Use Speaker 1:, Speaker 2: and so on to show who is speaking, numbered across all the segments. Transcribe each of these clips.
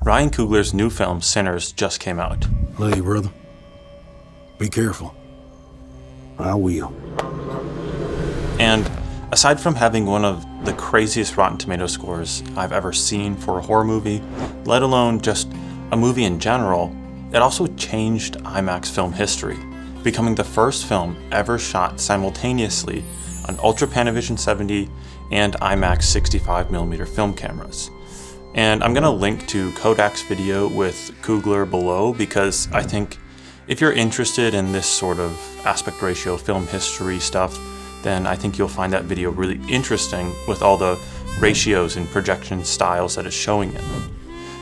Speaker 1: Ryan Coogler's new film, Sinners, just came out.
Speaker 2: Hey, brother. Be careful. I will.
Speaker 1: And aside from having one of the craziest Rotten Tomatoes scores I've ever seen for a horror movie, let alone just a movie in general, it also changed IMAX film history, becoming the first film ever shot simultaneously on Ultra Panavision 70 and IMAX 65mm film cameras. And I'm gonna link to Kodak's video with Coogler below because I think if you're interested in this sort of aspect ratio film history stuff, then I think you'll find that video really interesting with all the ratios and projection styles that it's showing it.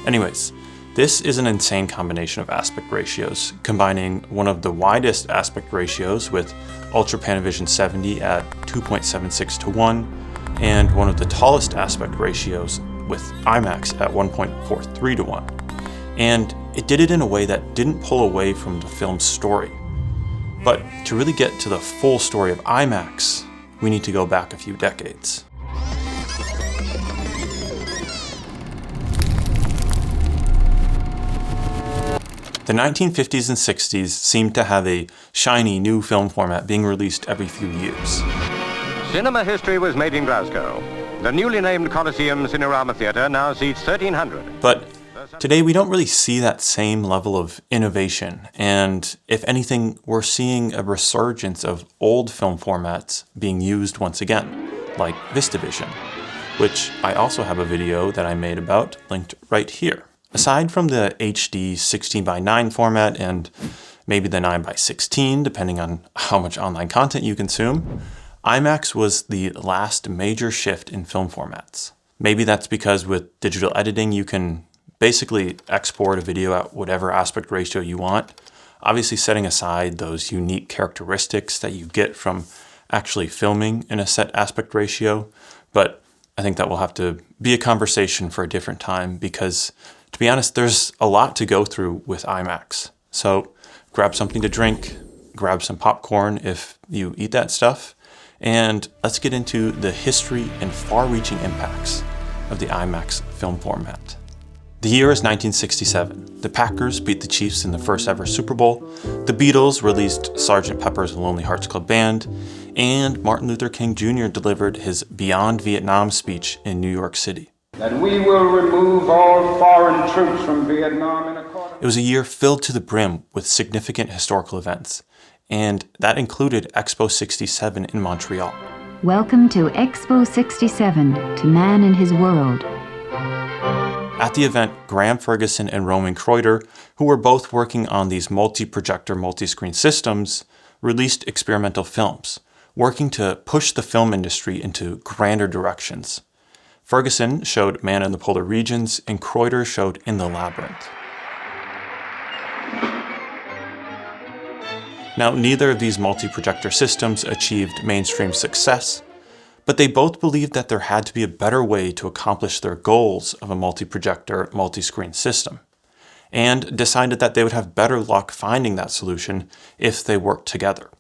Speaker 1: Anyways, this is an insane combination of aspect ratios, combining one of the widest aspect ratios with Ultra Panavision 70 at 2.76 to 1, and one of the tallest aspect ratios with IMAX at 1.43 to 1. And it did it in a way that didn't pull away from the film's story. But to really get to the full story of IMAX, we need to go back a few decades. The 1950s and 60s seemed to have a shiny new film format being released every few years.
Speaker 3: Cinema history was made in Glasgow. The newly named Coliseum Cinerama Theatre now seats 1,300.
Speaker 1: But today we don't really see that same level of innovation, and if anything, we're seeing a resurgence of old film formats being used once again, like VistaVision, which I also have a video that I made about, linked right here. Aside from the HD 16:9 format and maybe the 9:16, depending on how much online content you consume, IMAX was the last major shift in film formats. Maybe that's because with digital editing you can basically export a video at whatever aspect ratio you want, obviously setting aside those unique characteristics that you get from actually filming in a set aspect ratio, but I think that will have to be a conversation for a different time because, to be honest, there's a lot to go through with IMAX. So grab something to drink, grab some popcorn if you eat that stuff, and let's get into the history and far-reaching impacts of the IMAX film format. The year is 1967. The Packers beat the Chiefs in the first ever Super Bowl, the Beatles released Sgt. Pepper's Lonely Hearts Club Band, and Martin Luther King Jr. delivered his Beyond Vietnam speech in New York City.
Speaker 4: That we will remove all foreign troops from Vietnam in accordance.
Speaker 1: It was a year filled to the brim with significant historical events, and that included Expo 67 in Montreal.
Speaker 5: Welcome to Expo 67, to man in his world.
Speaker 1: At the event, Graham Ferguson and Roman Kreuter, who were both working on these multi-projector, multi-screen systems, released experimental films, working to push the film industry into grander directions. Ferguson showed Man in the Polar Regions, and Kreuter showed In the Labyrinth. Now, neither of these multi-projector systems achieved mainstream success, but they both believed that there had to be a better way to accomplish their goals of a multi-projector, multi-screen system, and decided that they would have better luck finding that solution if they worked together.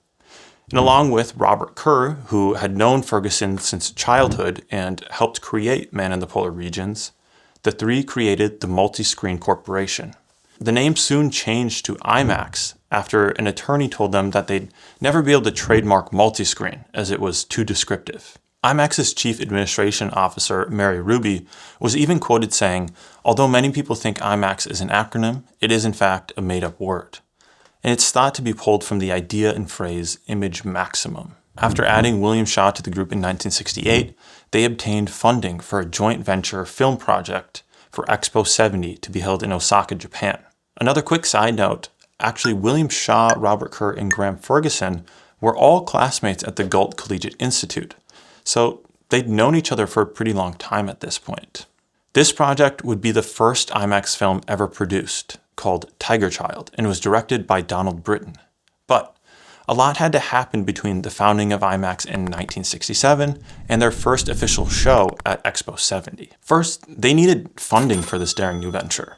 Speaker 1: And along with Robert Kerr, who had known Ferguson since childhood and helped create Man in the Polar Regions, the three created the Multiscreen Corporation. The name soon changed to IMAX after an attorney told them that they'd never be able to trademark multiscreen as it was too descriptive. IMAX's chief administration officer, Mary Ruby, was even quoted saying, "Although many people think IMAX is an acronym, it is in fact a made-up word." And it's thought to be pulled from the idea and phrase image maximum. After adding William Shaw to the group in 1968, they obtained funding for a joint venture film project for Expo 70 to be held in Osaka, Japan. Another quick side note, actually William Shaw, Robert Kerr, and Graham Ferguson were all classmates at the Galt Collegiate Institute, so they'd known each other for a pretty long time at this point. This project would be the first IMAX film ever produced, called Tiger Child, and was directed by Donald Britton. But a lot had to happen between the founding of IMAX in 1967 and their first official show at Expo 70. First, they needed funding for this daring new venture.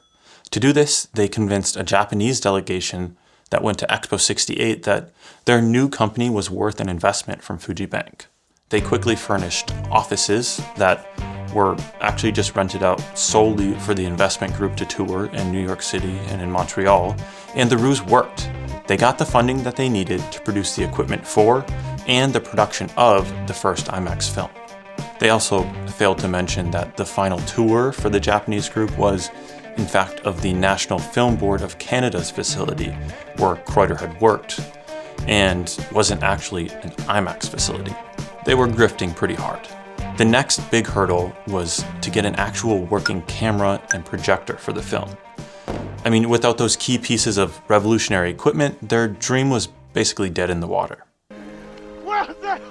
Speaker 1: To do this, they convinced a Japanese delegation that went to Expo 68 that their new company was worth an investment from Fuji Bank. They quickly furnished offices that were actually just rented out solely for the investment group to tour in New York City and in Montreal, and the ruse worked. They got the funding that they needed to produce the equipment for and the production of the first IMAX film. They also failed to mention that the final tour for the Japanese group was, in fact, of the National Film Board of Canada's facility where Kreuter had worked, and wasn't actually an IMAX facility. They were grifting pretty hard. The next big hurdle was to get an actual working camera and projector for the film. I mean, without those key pieces of revolutionary equipment, their dream was basically dead in the water.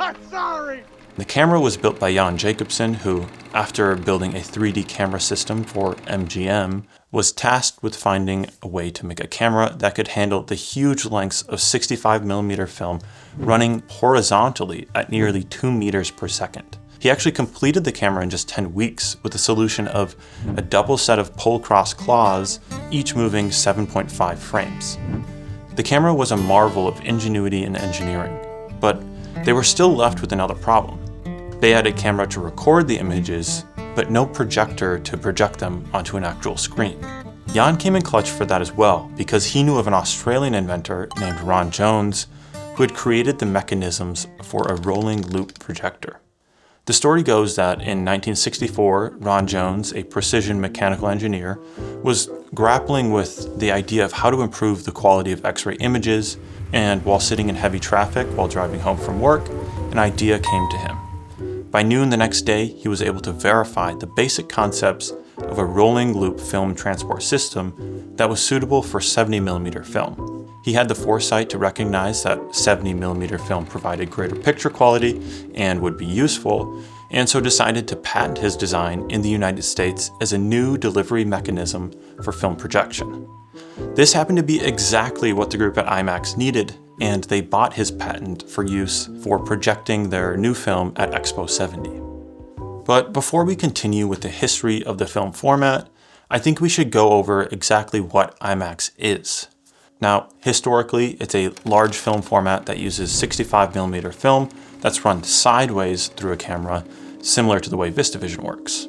Speaker 6: I'm sorry!
Speaker 1: The camera was built by Jan Jacobsen, who, after building a 3D camera system for MGM, was tasked with finding a way to make a camera that could handle the huge lengths of 65mm film running horizontally at nearly 2 meters per second. He actually completed the camera in just 10 weeks with the solution of a double set of pull-cross claws, each moving 7.5 frames. The camera was a marvel of ingenuity and engineering, but they were still left with another problem. They had a camera to record the images, but no projector to project them onto an actual screen. Jan came in clutch for that as well, because he knew of an Australian inventor named Ron Jones who had created the mechanisms for a rolling loop projector. The story goes that in 1964, Ron Jones, a precision mechanical engineer, was grappling with the idea of how to improve the quality of X-ray images, and while sitting in heavy traffic while driving home from work, an idea came to him. By noon the next day, he was able to verify the basic concepts of a rolling loop film transport system that was suitable for 70mm film. He had the foresight to recognize that 70mm film provided greater picture quality and would be useful, and so decided to patent his design in the United States as a new delivery mechanism for film projection. This happened to be exactly what the group at IMAX needed, and they bought his patent for use for projecting their new film at Expo 70. But before we continue with the history of the film format, I think we should go over exactly what IMAX is. Now, historically, it's a large film format that uses 65mm film that's run sideways through a camera, similar to the way VistaVision works.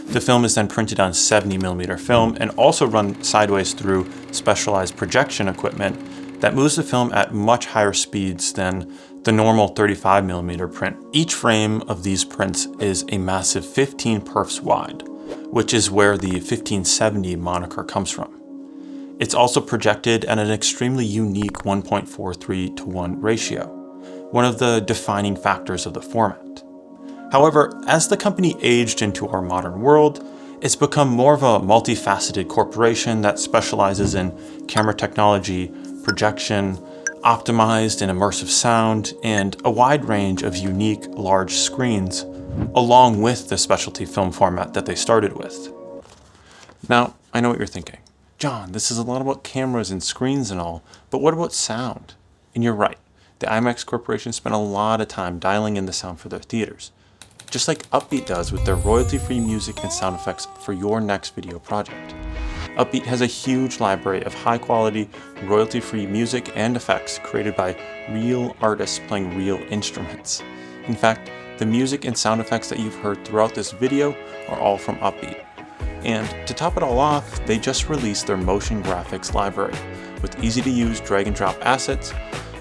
Speaker 1: The film is then printed on 70mm film and also run sideways through specialized projection equipment that moves the film at much higher speeds than the normal 35mm print. Each frame of these prints is a massive 15 perfs wide, which is where the 1570 moniker comes from. It's also projected at an extremely unique 1.43:1 ratio, one of the defining factors of the format. However, as the company aged into our modern world, it's become more of a multifaceted corporation that specializes in camera technology, projection, optimized and immersive sound, and a wide range of unique large screens, along with the specialty film format that they started with. Now, I know what you're thinking. John, this is a lot about cameras and screens and all, but what about sound? And you're right. The IMAX Corporation spent a lot of time dialing in the sound for their theaters, just like Upbeat does with their royalty-free music and sound effects for your next video project. Upbeat has a huge library of high-quality, royalty-free music and effects created by real artists playing real instruments. In fact, the music and sound effects that you've heard throughout this video are all from Upbeat. And to top it all off, they just released their motion graphics library with easy-to-use drag-and-drop assets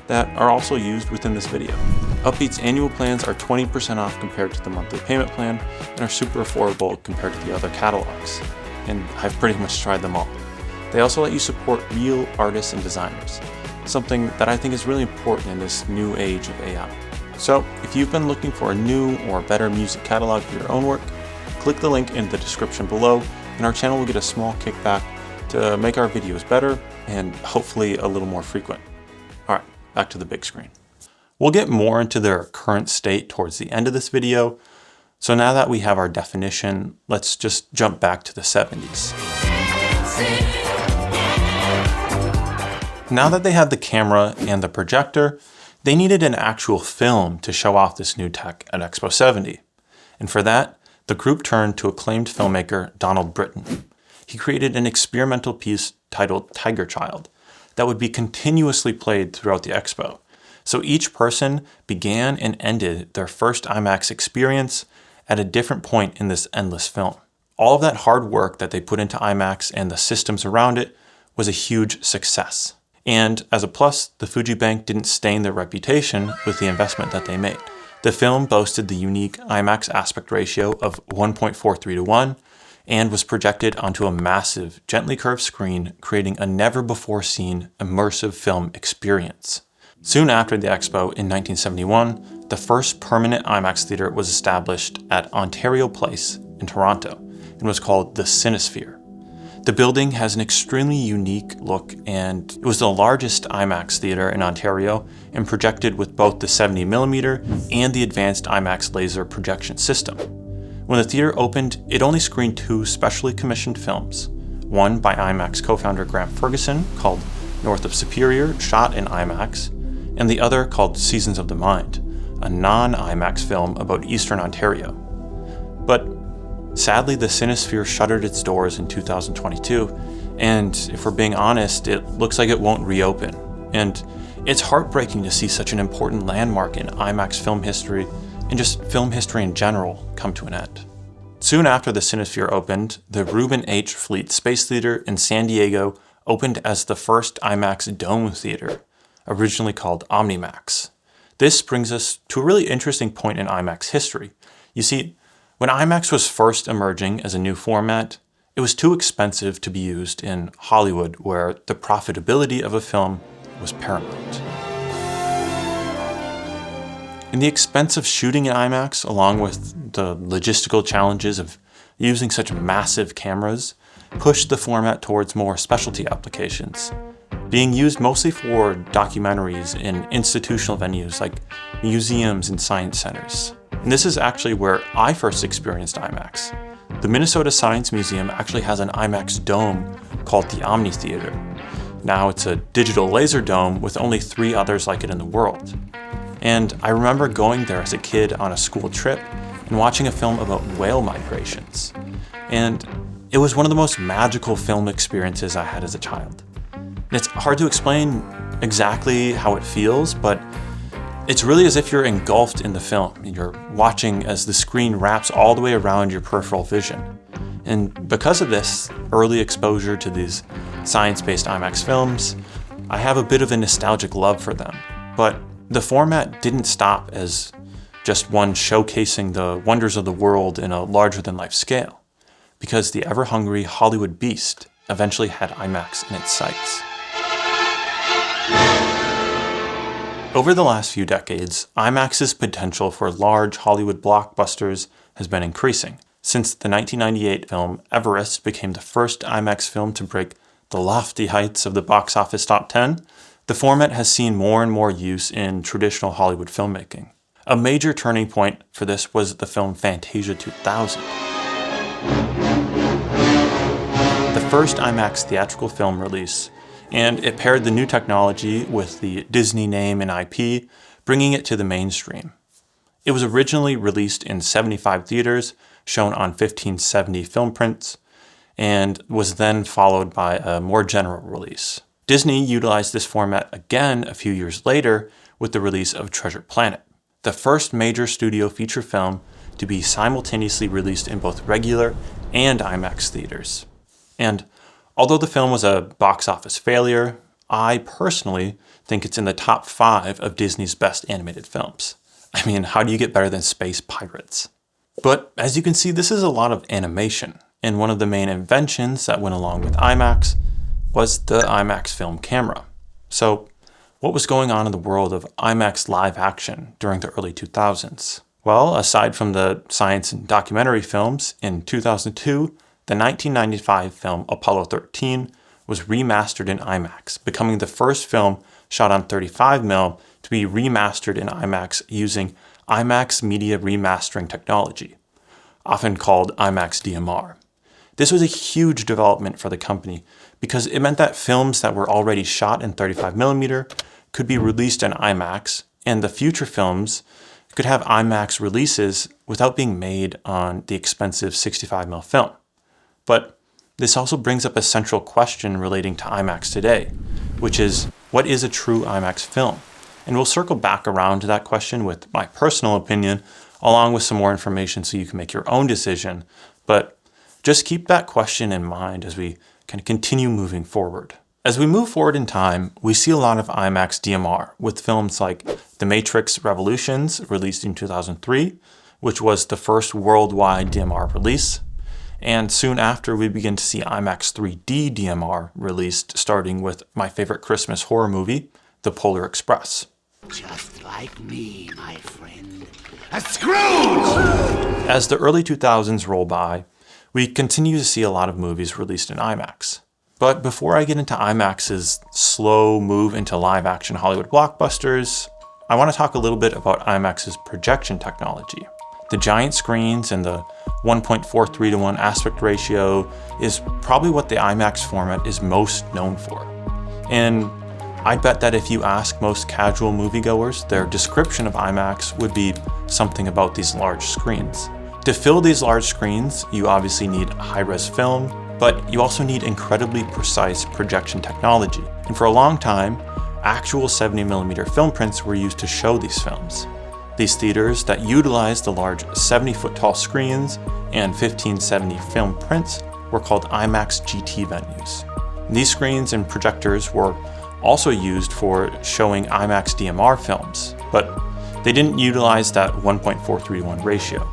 Speaker 1: that are also used within this video. Upbeat's annual plans are 20% off compared to the monthly payment plan and are super affordable compared to the other catalogs. And I've pretty much tried them all. They also let you support real artists and designers, something that I think is really important in this new age of AI. So if you've been looking for a new or better music catalog for your own work, click the link in the description below and our channel will get a small kickback to make our videos better and hopefully a little more frequent. All right, back to the big screen. We'll get more into their current state towards the end of this video. So now that we have our definition, let's just jump back to the 70s. Now that they had the camera and the projector, they needed an actual film to show off this new tech at Expo 70. And for that, the group turned to acclaimed filmmaker Donald Britton. He created an experimental piece titled Tiger Child that would be continuously played throughout the expo. So each person began and ended their first IMAX experience at a different point in this endless film. All of that hard work that they put into IMAX and the systems around it was a huge success. And as a plus, the Fuji Bank didn't stain their reputation with the investment that they made. The film boasted the unique IMAX aspect ratio of 1.43:1 and was projected onto a massive, gently curved screen, creating a never-before-seen immersive film experience. Soon after the expo in 1971, the first permanent IMAX theater was established at Ontario Place in Toronto and was called the Cinesphere. The building has an extremely unique look, and it was the largest IMAX theater in Ontario and projected with both the 70mm and the advanced IMAX laser projection system. When the theater opened, it only screened 2 specially commissioned films, one by IMAX co-founder Grant Ferguson called North of Superior, shot in IMAX, and the other called Seasons of the Mind, a non-IMAX film about Eastern Ontario. But sadly, the Cinesphere shuttered its doors in 2022, and if we're being honest, it looks like it won't reopen. And it's heartbreaking to see such an important landmark in IMAX film history and just film history in general come to an end. Soon after the Cinesphere opened, the Reuben H. Fleet Space Theater in San Diego opened as the first IMAX Dome theater, originally called OmniMax. This brings us to a really interesting point in IMAX history. You see, when IMAX was first emerging as a new format, it was too expensive to be used in Hollywood, where the profitability of a film was paramount. And the expense of shooting in IMAX, along with the logistical challenges of using such massive cameras, pushed the format towards more specialty applications, being used mostly for documentaries in institutional venues like museums and science centers. And this is actually where I first experienced IMAX. The Minnesota Science Museum actually has an IMAX dome called the Omni Theater. Now it's a digital laser dome with only 3 others like it in the world. And I remember going there as a kid on a school trip and watching a film about whale migrations. And it was one of the most magical film experiences I had as a child. And it's hard to explain exactly how it feels, but it's really as if you're engulfed in the film. You're watching as the screen wraps all the way around your peripheral vision. And because of this early exposure to these science-based IMAX films, I have a bit of a nostalgic love for them. But the format didn't stop as just one showcasing the wonders of the world in a larger-than-life scale, because the ever-hungry Hollywood beast eventually had IMAX in its sights. Over the last few decades, IMAX's potential for large Hollywood blockbusters has been increasing. Since the 1998 film Everest became the first IMAX film to break the lofty heights of the box office top 10, the format has seen more and more use in traditional Hollywood filmmaking. A major turning point for this was the film Fantasia 2000. The first IMAX theatrical film release, and it paired the new technology with the Disney name and IP, bringing it to the mainstream. It was originally released in 75 theaters, shown on 1570 film prints, and was then followed by a more general release. Disney utilized this format again a few years later with the release of Treasure Planet, the first major studio feature film to be simultaneously released in both regular and IMAX theaters. And although the film was a box office failure, I personally think it's in the top 5 of Disney's best animated films. I mean, how do you get better than Space Pirates? But as you can see, this is a lot of animation, and one of the main inventions that went along with IMAX was the IMAX film camera. So what was going on in the world of IMAX live action during the early 2000s? Well, aside from the science and documentary films, in 2002, the 1995 film Apollo 13 was remastered in IMAX, becoming the first film shot on 35mm to be remastered in IMAX using IMAX media remastering technology, often called IMAX DMR. This was a huge development for the company because it meant that films that were already shot in 35mm could be released in IMAX, and the future films could have IMAX releases without being made on the expensive 65mm film. But this also brings up a central question relating to IMAX today, which is, what is a true IMAX film? And we'll circle back around to that question with my personal opinion along with some more information so you can make your own decision. But just keep that question in mind as we kind of continue moving forward. As we move forward in time, we see a lot of IMAX DMR with films like The Matrix Revolutions, released in 2003, which was the first worldwide DMR release. And soon after, we begin to see IMAX 3D DMR released, starting with my favorite Christmas horror movie, The Polar Express.
Speaker 7: Just like me, my friend. A Scrooge!
Speaker 1: As the early 2000s roll by, we continue to see a lot of movies released in IMAX. But before I get into IMAX's slow move into live-action Hollywood blockbusters, I want to talk a little bit about IMAX's projection technology. The giant screens and the 1.43:1 aspect ratio is probably what the IMAX format is most known for. And I bet that if you ask most casual moviegoers, their description of IMAX would be something about these large screens. To fill these large screens, you obviously need high-res film, but you also need incredibly precise projection technology. And for a long time, actual 70mm film prints were used to show these films. These theaters that utilized the large 70-foot tall screens and 1570 film prints were called IMAX GT venues. And these screens and projectors were also used for showing IMAX DMR films, but they didn't utilize that 1.43:1 ratio.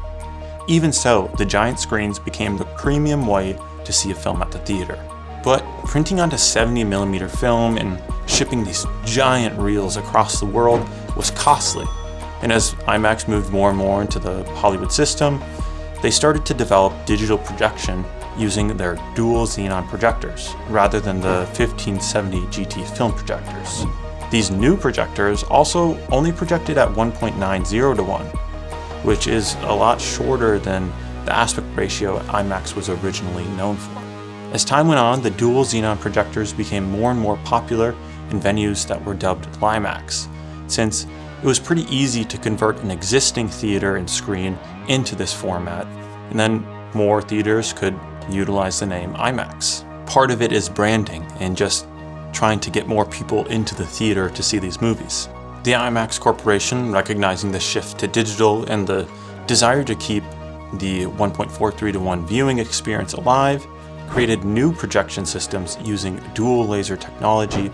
Speaker 1: Even so, the giant screens became the premium way to see a film at the theater. But printing onto 70mm film and shipping these giant reels across the world was costly. And as IMAX moved more and more into the Hollywood system, they started to develop digital projection using their dual xenon projectors, rather than the 1570 GT film projectors. These new projectors also only projected at 1.90:1, which is a lot shorter than the aspect ratio IMAX was originally known for. As time went on, the dual xenon projectors became more and more popular in venues that were dubbed LIMAX, since it was pretty easy to convert an existing theater and screen into this format, and then more theaters could utilize the name IMAX. Part of it is branding and just trying to get more people into the theater to see these movies. The IMAX Corporation, recognizing the shift to digital and the desire to keep the 1.43:1 viewing experience alive, created new projection systems using dual laser technology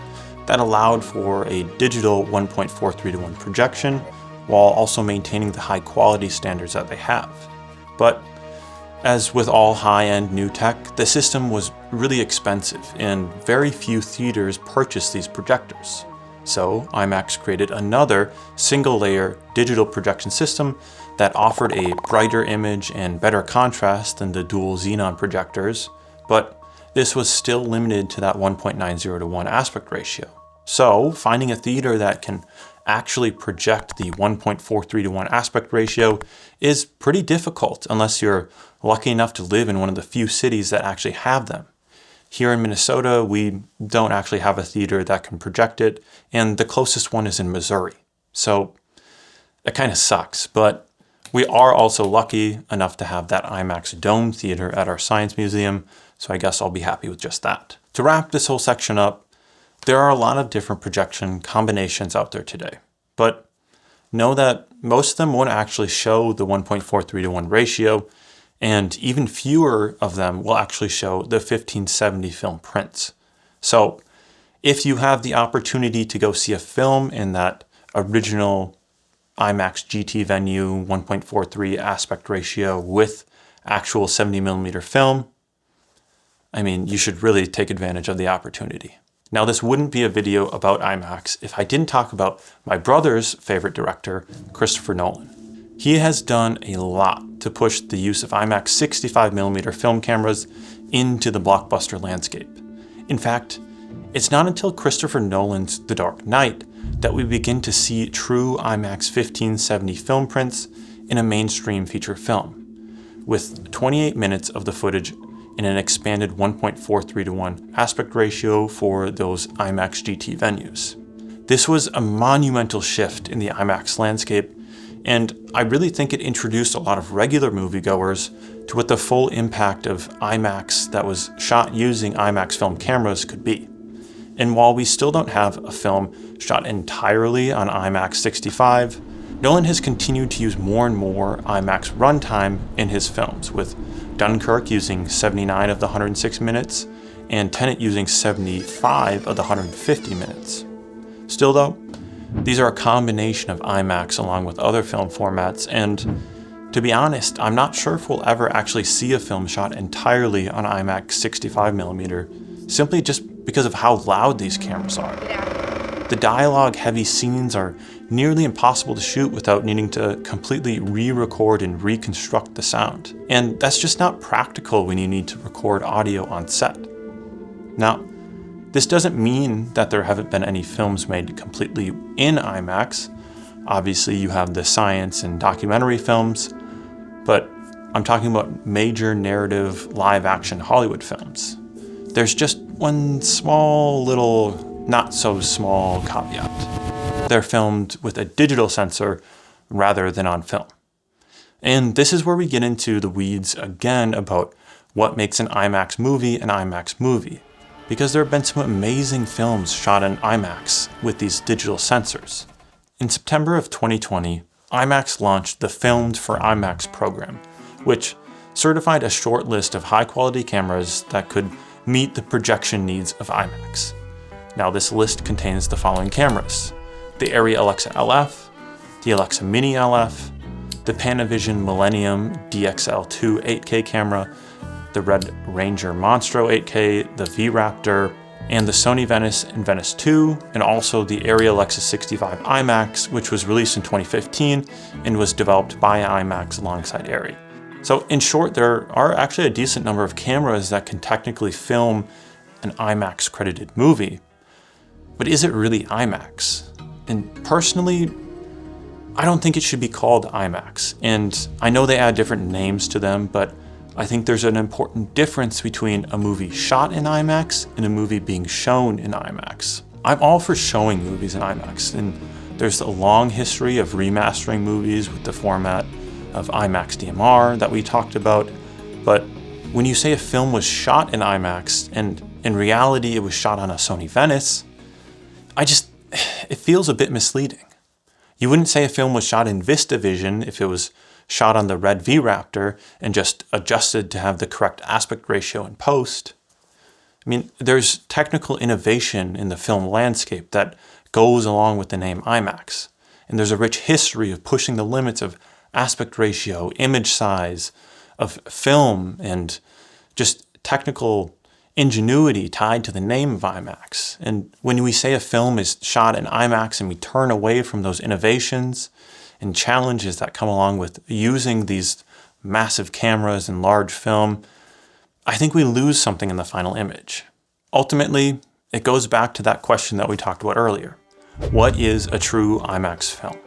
Speaker 1: that allowed for a digital 1.43:1 projection while also maintaining the high quality standards that they have. But as with all high-end new tech, the system was really expensive and very few theaters purchased these projectors. So IMAX created another single-layer digital projection system that offered a brighter image and better contrast than the dual xenon projectors, but this was still limited to that 1.90:1 aspect ratio. So finding a theater that can actually project the 1.43:1 aspect ratio is pretty difficult unless you're lucky enough to live in one of the few cities that actually have them. Here in Minnesota, we don't actually have a theater that can project it, and the closest one is in Missouri. So it kind of sucks, but we are also lucky enough to have that IMAX Dome theater at our Science Museum, so I guess I'll be happy with just that. To wrap this whole section up, there are a lot of different projection combinations out there today, but know that most of them won't actually show the 1.43:1 ratio, and even fewer of them will actually show the 1570 film prints. So if you have the opportunity to go see a film in that original IMAX GT venue 1.43 aspect ratio with actual 70mm film, I mean, you should really take advantage of the opportunity. Now, this wouldn't be a video about IMAX if I didn't talk about my brother's favorite director, Christopher Nolan. He has done a lot to push the use of IMAX 65mm film cameras into the blockbuster landscape. In fact, it's not until Christopher Nolan's The Dark Knight that we begin to see true IMAX 1570 film prints in a mainstream feature film, with 28 minutes of the footage in an expanded 1.43:1 aspect ratio for those IMAX GT venues. This was a monumental shift in the IMAX landscape, and I really think it introduced a lot of regular moviegoers to what the full impact of IMAX that was shot using IMAX film cameras could be. And while we still don't have a film shot entirely on IMAX 65, Nolan has continued to use more and more IMAX runtime in his films, with Dunkirk using 79 of the 106 minutes, and Tenet using 75 of the 150 minutes. Still though, these are a combination of IMAX along with other film formats, and to be honest, I'm not sure if we'll ever actually see a film shot entirely on IMAX 65mm, simply just because of how loud these cameras are. The dialogue-heavy scenes are nearly impossible to shoot without needing to completely re-record and reconstruct the sound. And that's just not practical when you need to record audio on set. Now, this doesn't mean that there haven't been any films made completely in IMAX. Obviously, you have the science and documentary films, but I'm talking about major narrative live-action Hollywood films. There's just one small little not so small caveat. They're filmed with a digital sensor rather than on film. And this is where we get into the weeds again about what makes an IMAX movie an IMAX movie. Because there have been some amazing films shot in IMAX with these digital sensors. In September of 2020, IMAX launched the Filmed for IMAX program, which certified a short list of high-quality cameras that could meet the projection needs of IMAX. Now this list contains the following cameras: the Arri Alexa LF, the Alexa Mini LF, the Panavision Millennium DXL2 8K camera, the Red Ranger Monstro 8K, the V-Raptor, and the Sony Venice and Venice 2, and also the Arri Alexa 65 IMAX, which was released in 2015 and was developed by IMAX alongside Arri. So in short, there are actually a decent number of cameras that can technically film an IMAX credited movie. But is it really IMAX? And personally, I don't think it should be called IMAX. And I know they add different names to them, but I think there's an important difference between a movie shot in IMAX and a movie being shown in IMAX. I'm all for showing movies in IMAX, and there's a long history of remastering movies with the format of IMAX DMR that we talked about. But when you say a film was shot in IMAX, and in reality it was shot on a Sony Venice, it feels a bit misleading. You wouldn't say a film was shot in VistaVision if it was shot on the Red V-Raptor and just adjusted to have the correct aspect ratio in post. I mean, there's technical innovation in the film landscape that goes along with the name IMAX. And there's a rich history of pushing the limits of aspect ratio, image size, of film, and just technical ingenuity tied to the name of IMAX. And when we say a film is shot in IMAX and we turn away from those innovations and challenges that come along with using these massive cameras and large film, I think we lose something in the final image. Ultimately, it goes back to that question that we talked about earlier. What is a true IMAX film?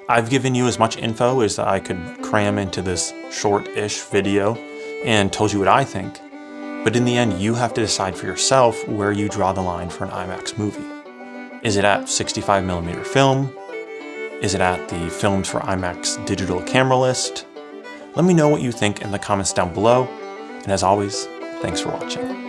Speaker 1: I've given you as much info as I could cram into this short-ish video and told you what I think. But in the end, you have to decide for yourself where you draw the line for an IMAX movie. Is it at 65mm film? Is it at the Filmed for IMAX digital camera list? Let me know what you think in the comments down below. And as always, thanks for watching.